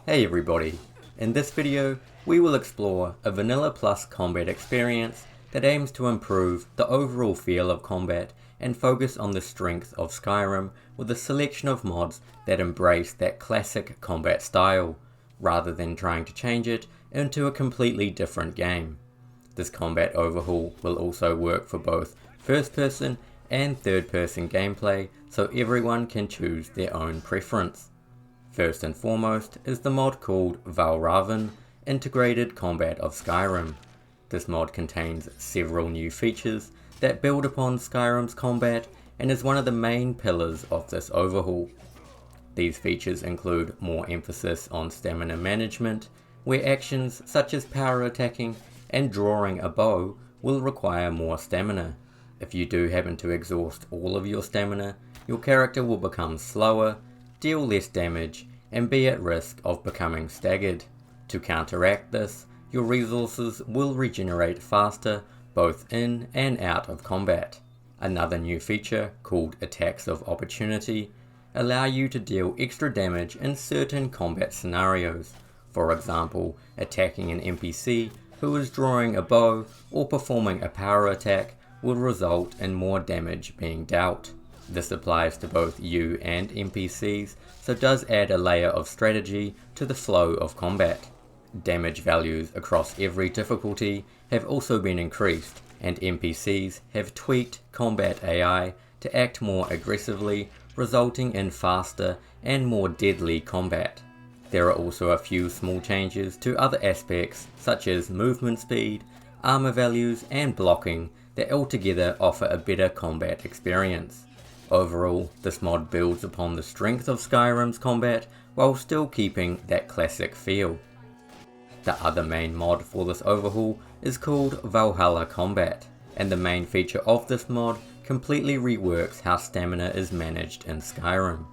Hey everybody, in this video we will explore a Vanilla Plus combat experience that aims to improve the overall feel of combat and focus on the strength of Skyrim with a selection of mods that embrace that classic combat style, rather than trying to change it into a completely different game. This combat overhaul will also work for both first person and third person gameplay, so everyone can choose their own preference. First and foremost is the mod called Valravn, Integrated Combat of Skyrim. This mod contains several new features that build upon Skyrim's combat and is one of the main pillars of this overhaul. These features include more emphasis on stamina management, where actions such as power attacking and drawing a bow will require more stamina. If you do happen to exhaust all of your stamina, your character will become slower, deal less damage, and be at risk of becoming staggered. To counteract this, your resources will regenerate faster both in and out of combat. Another new feature, called Attacks of Opportunity, allow you to deal extra damage in certain combat scenarios. For example, attacking an NPC who is drawing a bow or performing a power attack will result in more damage being dealt. This applies to both you and NPCs, so does add a layer of strategy to the flow of combat. Damage values across every difficulty have also been increased, and NPCs have tweaked combat AI to act more aggressively, resulting in faster and more deadly combat. There are also a few small changes to other aspects such as movement speed, armor values and blocking that altogether offer a better combat experience. Overall, this mod builds upon the strength of Skyrim's combat while still keeping that classic feel. The other main mod for this overhaul is called Valhalla Combat, and the main feature of this mod completely reworks how stamina is managed in Skyrim.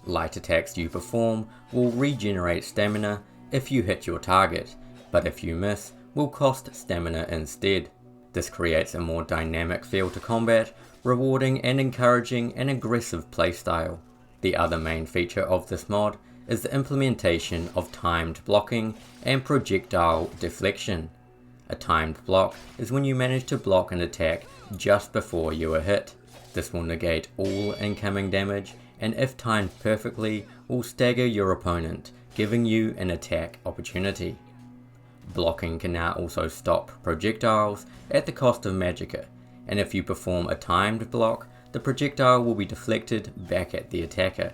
Light attacks you perform will regenerate stamina if you hit your target, but if you miss, will cost stamina instead. This creates a more dynamic feel to combat, rewarding and encouraging an aggressive playstyle. The other main feature of this mod is the implementation of timed blocking and projectile deflection. A timed block is when you manage to block an attack just before you are hit. This will negate all incoming damage and if timed perfectly will stagger your opponent, giving you an attack opportunity. Blocking can now also stop projectiles at the cost of magicka, and if you perform a timed block, the projectile will be deflected back at the attacker.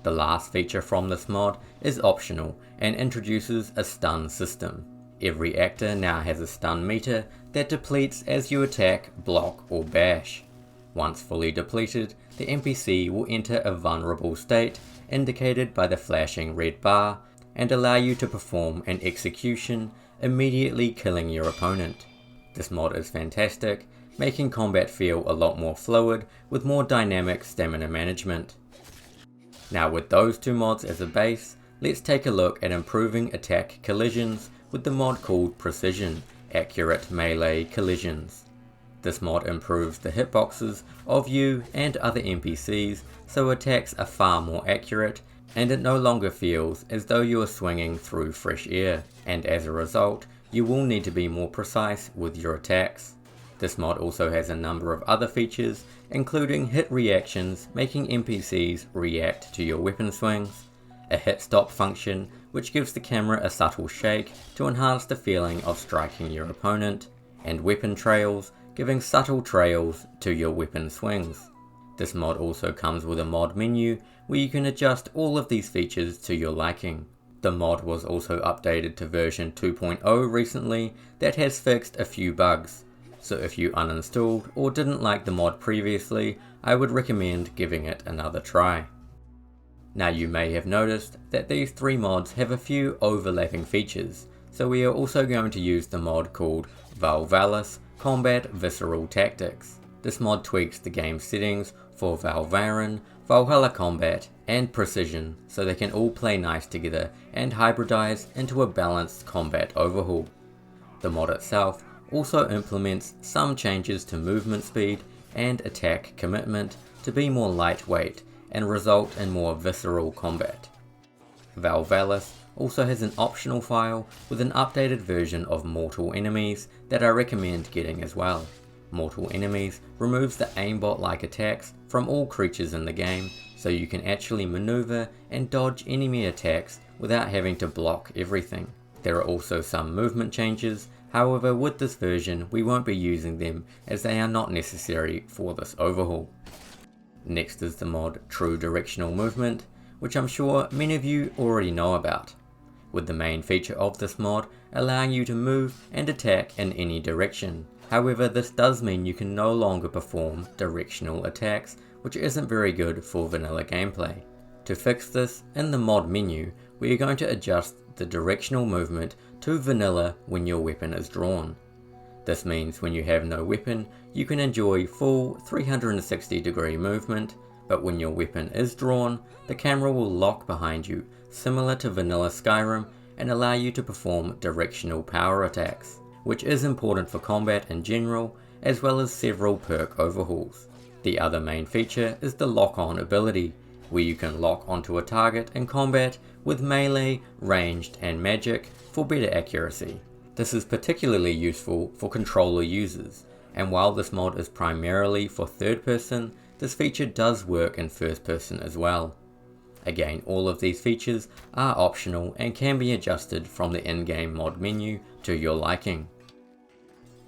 The last feature from this mod is optional and introduces a stun system. Every actor now has a stun meter that depletes as you attack, block or bash. Once fully depleted, the NPC will enter a vulnerable state indicated by the flashing red bar and allow you to perform an execution, immediately killing your opponent. This mod is fantastic, making combat feel a lot more fluid with more dynamic stamina management. Now with those two mods as a base, let's take a look at improving attack collisions with the mod called Precision, Accurate Melee Collisions. This mod improves the hitboxes of you and other NPCs so attacks are far more accurate and it no longer feels as though you are swinging through fresh air, and as a result, you will need to be more precise with your attacks. This mod also has a number of other features, including hit reactions, making NPCs react to your weapon swings, a hit stop function, which gives the camera a subtle shake to enhance the feeling of striking your opponent, and weapon trails, giving subtle trails to your weapon swings. This mod also comes with a mod menu where you can adjust all of these features to your liking. The mod was also updated to version 2.0 recently that has fixed a few bugs, so if you uninstalled or didn't like the mod previously, I would recommend giving it another try. Now you may have noticed that these three mods have a few overlapping features, so we are also going to use the mod called Valvalis Combat Visceral Tactics. This mod tweaks the game settings for Valravn, Valhalla Combat and Precision so they can all play nice together and hybridize into a balanced combat overhaul. The mod itself also implements some changes to movement speed and attack commitment to be more lightweight and result in more visceral combat. Valvalis also has an optional file with an updated version of Mortal Enemies that I recommend getting as well. Mortal Enemies removes the aimbot-like attacks from all creatures in the game, so you can actually maneuver and dodge enemy attacks without having to block everything. There are also some movement changes, however with this version we won't be using them as they are not necessary for this overhaul. Next is the mod True Directional Movement, which I'm sure many of you already know about, with the main feature of this mod allowing you to move and attack in any direction. However, this does mean you can no longer perform directional attacks, which isn't very good for vanilla gameplay. To fix this, in the mod menu, we are going to adjust the directional movement to vanilla when your weapon is drawn. This means when you have no weapon, you can enjoy full 360-degree movement, but when your weapon is drawn, the camera will lock behind you, similar to vanilla Skyrim, and allow you to perform directional power attacks, which is important for combat in general, as well as several perk overhauls. The other main feature is the lock-on ability, where you can lock onto a target in combat with melee, ranged, and magic for better accuracy. This is particularly useful for controller users, and while this mod is primarily for third person, this feature does work in first person as well. Again, all of these features are optional and can be adjusted from the in-game mod menu to your liking.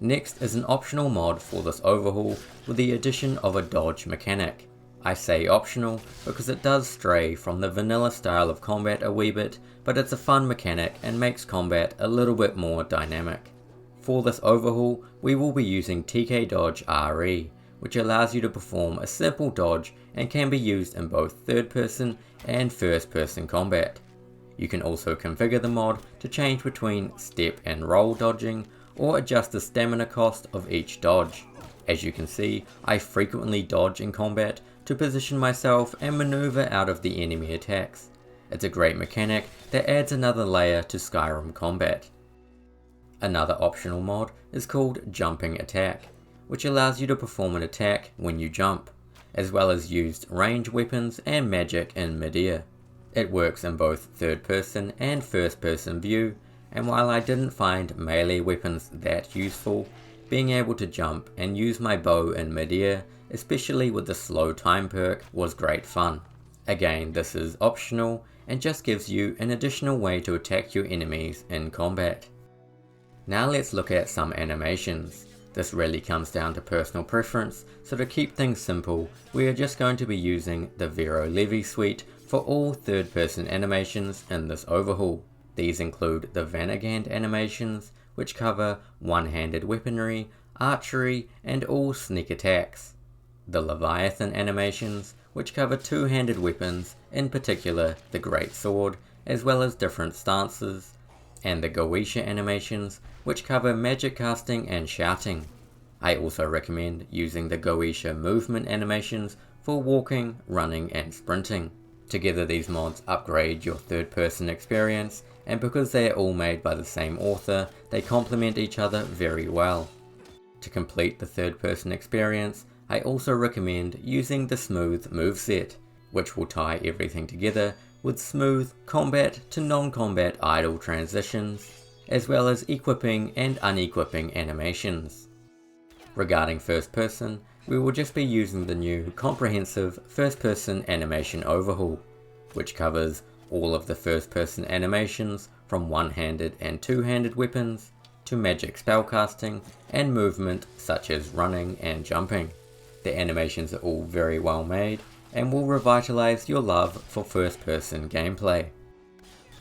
Next is an optional mod for this overhaul with the addition of a dodge mechanic. I say optional because it does stray from the vanilla style of combat a wee bit, but it's a fun mechanic and makes combat a little bit more dynamic. For this overhaul, we will be using TK Dodge RE, which allows you to perform a simple dodge and can be used in both third person and first person combat. You can also configure the mod to change between step and roll dodging, or adjust the stamina cost of each dodge. As you can see, I frequently dodge in combat to position myself and maneuver out of the enemy attacks. It's a great mechanic that adds another layer to Skyrim combat. Another optional mod is called Jumping Attack, which allows you to perform an attack when you jump, as well as use ranged weapons and magic in midair. It works in both third person and first person view, and while I didn't find melee weapons that useful, being able to jump and use my bow in midair, especially with the slow time perk, was great fun. Again, this is optional and just gives you an additional way to attack your enemies in combat. Now let's look at some animations. This really comes down to personal preference, so to keep things simple, we are just going to be using the Verolevi suite for all third person animations in this overhaul. These include the Vanagant animations, which cover one-handed weaponry, archery, and all sneak attacks. The Leviathan animations, which cover two-handed weapons, in particular the Great Sword, as well as different stances. And the Goetia animations, which cover magic casting and shouting. I also recommend using the Goetia movement animations for walking, running, and sprinting. Together these mods upgrade your third-person experience, and because they are all made by the same author, they complement each other very well. To complete the third-person experience, I also recommend using the Smooth Moveset, which will tie everything together with smooth combat to non-combat idle transitions, as well as equipping and unequipping animations. Regarding first person, we will just be using the new comprehensive first person animation overhaul, which covers all of the first person animations from one-handed and two-handed weapons to magic spellcasting and movement such as running and jumping. The animations are all very well made and will revitalize your love for first person gameplay.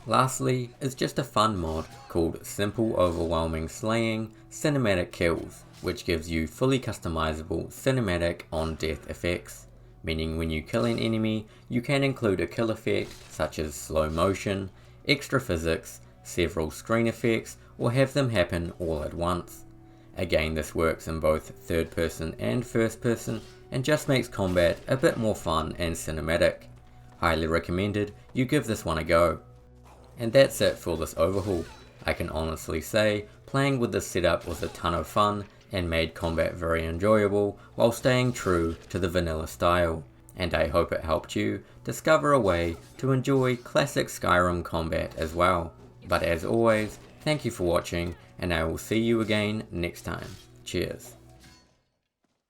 Lastly is just a fun mod called Simple Overwhelming Slaying Cinematic Kills, which gives you fully customizable cinematic on-death effects, meaning when you kill an enemy you can include a kill effect such as slow motion, extra physics, several screen effects, or have them happen all at once. Again, this works in both third person and first person and just makes combat a bit more fun and cinematic. Highly recommended you give this one a go. And that's it for this overhaul. I can honestly say playing with this setup was a ton of fun and made combat very enjoyable while staying true to the vanilla style. and I hope it helped you discover a way to enjoy classic Skyrim combat as well. But as always, thank you for watching, and I will see you again next time. Cheers.